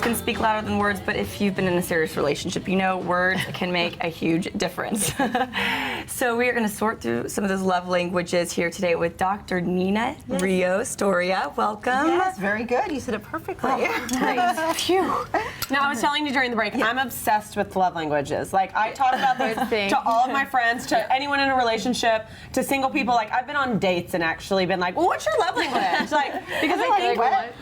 can speak louder than words, but if you've been in a serious relationship, you know words can make a huge difference. So we are going to sort through some of those love languages here today with Dr. Nina Rios Doria. Welcome. Yes, very good. You said it perfectly. Great. Phew. Now, I was telling you during the break, I'm obsessed with love languages. Like, I talk about this to all of my friends, to anyone in a relationship, to single people. Like, I've been on dates and actually been like, well, what's your love language? Like, because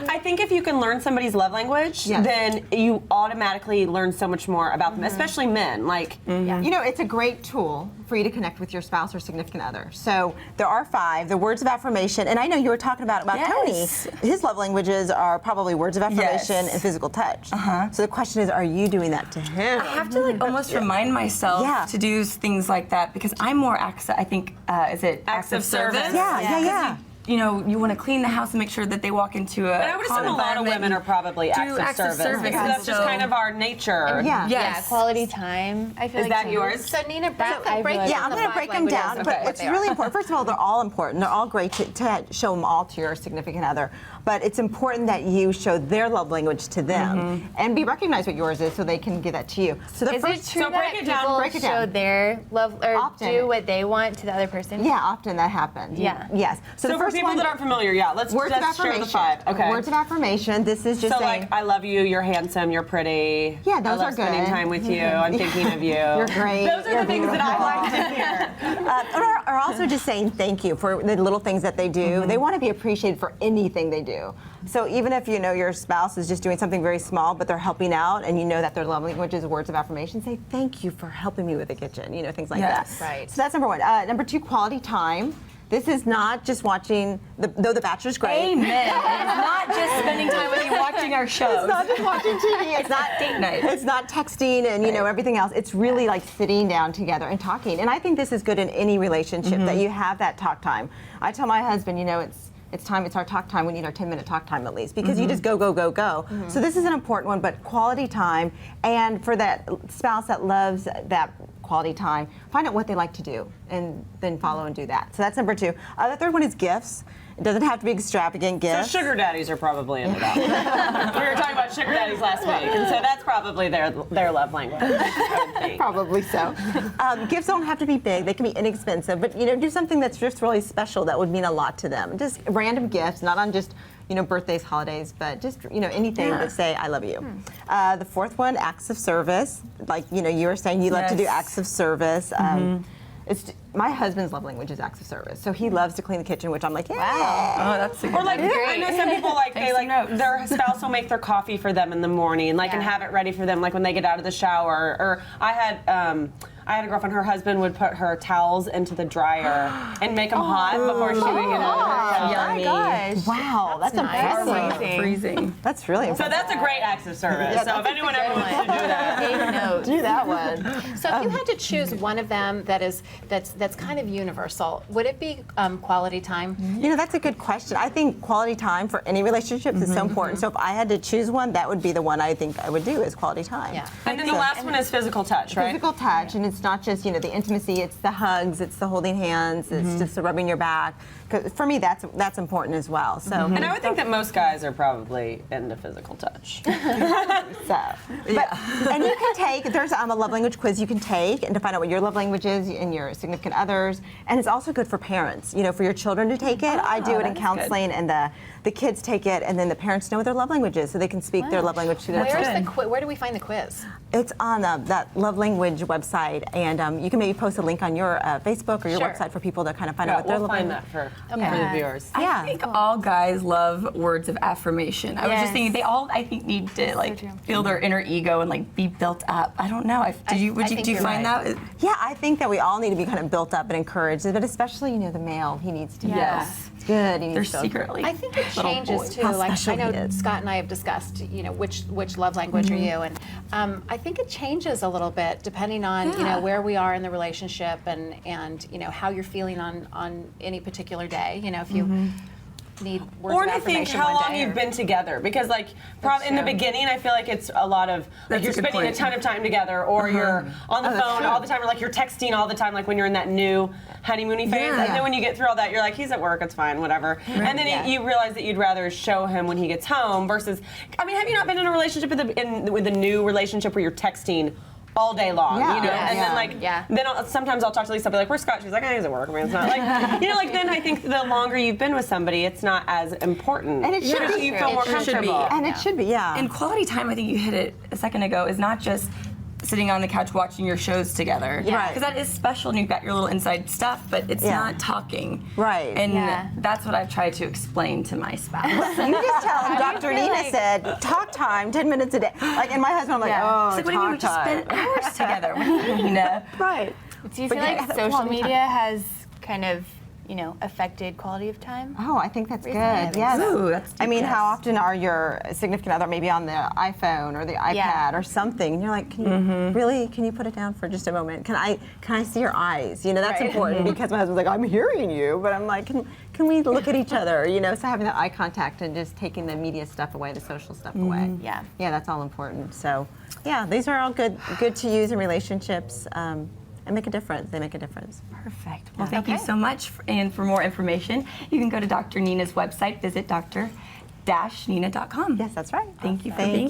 I think if you can learn somebody's love language, then you automatically learn so much more about them, especially men. Like, You know, it's a great tool for you to connect with your spouse or significant other. So there are 5, the words of affirmation, and I know you were talking about Tony. His love languages are probably words of affirmation and physical touch. So the question is, are you doing that to him? I have to like almost remind myself to do things like that because I'm more acts of service? Yeah. You know, you want to clean the house and make sure that they walk into a. but I would assume a lot of women are probably acts of service. Because that's just kind of our nature. Yeah, quality time. I feel Is like that yours? So Nina, break I'm going to break them down, but it's really important. First of all, they're all important. They're all great to show them all to your significant other. But it's important that you show their love language to them and be recognized what yours is so they can give that to you. So the Is first, it true that people show their love or do what they want to the other person? Yeah, often that happens. Yeah. Yes. So the first people that aren't familiar, let's words of share affirmation. the 5. Okay. Words of affirmation. This is just so saying. like, I love you, you're handsome, you're pretty. Yeah, those I love are good. spending time with you, I'm thinking of you. You're great. Those are the things that I like to hear. Or also just saying thank you for the little things that they do. They want to be appreciated for anything they do. So even if you know your spouse is just doing something very small, but they're helping out, and you know that their love language is words of affirmation, say thank you for helping me with the kitchen. You know, things like that. Right. So that's number 1. Number 2, quality time. This is not just watching, though The Bachelor's great. Amen. It's not just spending time with you watching our shows. It's not just watching TV. It's not date night. It's not texting and you know everything else. It's really like sitting down together and talking. And I think this is good in any relationship that you have that talk time. I tell my husband, you know, it's time. It's our talk time. We need our 10-minute talk time at least because you just go. So this is an important one, but quality time. And for that spouse that loves that quality time, find out what they like to do and then follow and do that. So that's number 2. The third one is gifts. It doesn't have to be extravagant gifts. So sugar daddies are probably into that. We were talking about sugar daddies last week, and so that's probably their love language. I would think. Probably so. Gifts don't have to be big; they can be inexpensive. But you know, do something that's just really special that would mean a lot to them. Just random gifts, not on just birthdays, holidays, but just anything that say I love you. The 4th one, acts of service. Like you were saying, you love to do acts of service. It's my husband's love language is acts of service, so he loves to clean the kitchen, which I'm like, yeah. Oh, that's a good Or like, I know some people their spouse will make their coffee for them in the morning, and have it ready for them, like when they get out of the shower. Or I had a girlfriend, her husband would put her towels into the dryer and make them hot before she would get out. Yummy. Gosh. Wow, that's impressive. Freezing. That's really impressive. So that's a great act of service. So if anyone ever wants to do that, do that one. So if you had to choose one of them that's kind of universal, would it be quality time? That's a good question. I think quality time for any relationships is so important. So if I had to choose one, that would be the one I think I would do is quality time. Yeah. And then the last one is physical touch, right? Physical touch, and it's not just the intimacy. It's the hugs. It's the holding hands. It's just the rubbing your back. 'Cause for me, that's important as well. So. And I would think that most guys are probably into physical touch. And you can take, there's a love language quiz you can take and to find out what your love language is and your significant others. And it's also good for parents, for your children to take it. I do it in counseling, and the kids take it, and then the parents know what their love language is, so they can speak their love language to their children. Where do we find the quiz? It's on that love language website, and you can maybe post a link on your Facebook or your website for people to kind of find out what their love find language that for the viewers. I think all guys love words of affirmation. I was just thinking they all, I think, need to feel their inner ego and be built up. I don't know. Do you find that? Yeah, I think that we all need to be kind of built up and encouraged, but especially the male, he needs to be. Yes. Good. They're secretly. I think it changes too. Like I know Scott and I have discussed, which love language are you, and I think it changes a little bit depending on where we are in the relationship and how you're feeling on any particular day. If you need words Or of to think affirmation how one long day, you've or- been together, because like in the beginning, I feel like it's a lot of like That's you're a good spending point. a ton of time together, or you're on the phone all the time, or like you're texting all the time, like when you're in that new honeymoony phase. Yeah. And then when you get through all that, you're like, he's at work, it's fine, whatever. And then you realize that you'd rather show him when he gets home versus. I mean, have you not been in a relationship with a new relationship where you're texting all day long, Yeah. you know, Yeah. and then Yeah. like, Yeah. then sometimes I'll talk to Lisa, I'll be like, "Where's Scott?" She's like, "He's at work." I mean, it's not like, you know, like then I think the longer you've been with somebody, it's not as important. And it should Because be. you feel more It should be. comfortable. And it should be, yeah. And quality time, I think you hit it a second ago, is not just sitting on the couch watching your shows together. Right. Because that is special and you've got your little inside stuff, but it's Yeah. not talking. Right. And Yeah. that's what I've tried to explain to my spouse. You just tell him, How do Dr. you feel Nina like- said, talk time, 10 minutes a day. Like, and my husband, I'm like, oh, It's like, what do you mean we just talk spent time. hours together? What do you mean? Right. Do you But feel yeah, like that social quality media time. has kind of, affected quality of time? Oh, I think that's good. Recently, Yes. Ooh, that's I mean, yes. how often are your significant other maybe on the iPhone or the iPad Yeah. or something? And you're like, can you really? Can you put it down for just a moment? Can I see your eyes? You know, that's Right. important because my husband's like, I'm hearing you, but I'm like, can we look at each other? You know, so having that eye contact and just taking the media stuff away, the social stuff away. Yeah. Yeah, that's all important. So, yeah, these are all good to use in relationships. And make a difference. They make a difference. Perfect. Well, thank you so much. And for more information, you can go to Dr. Nina's website, visit dr-nina.com. Yes, that's right. Thank you for Thank being you.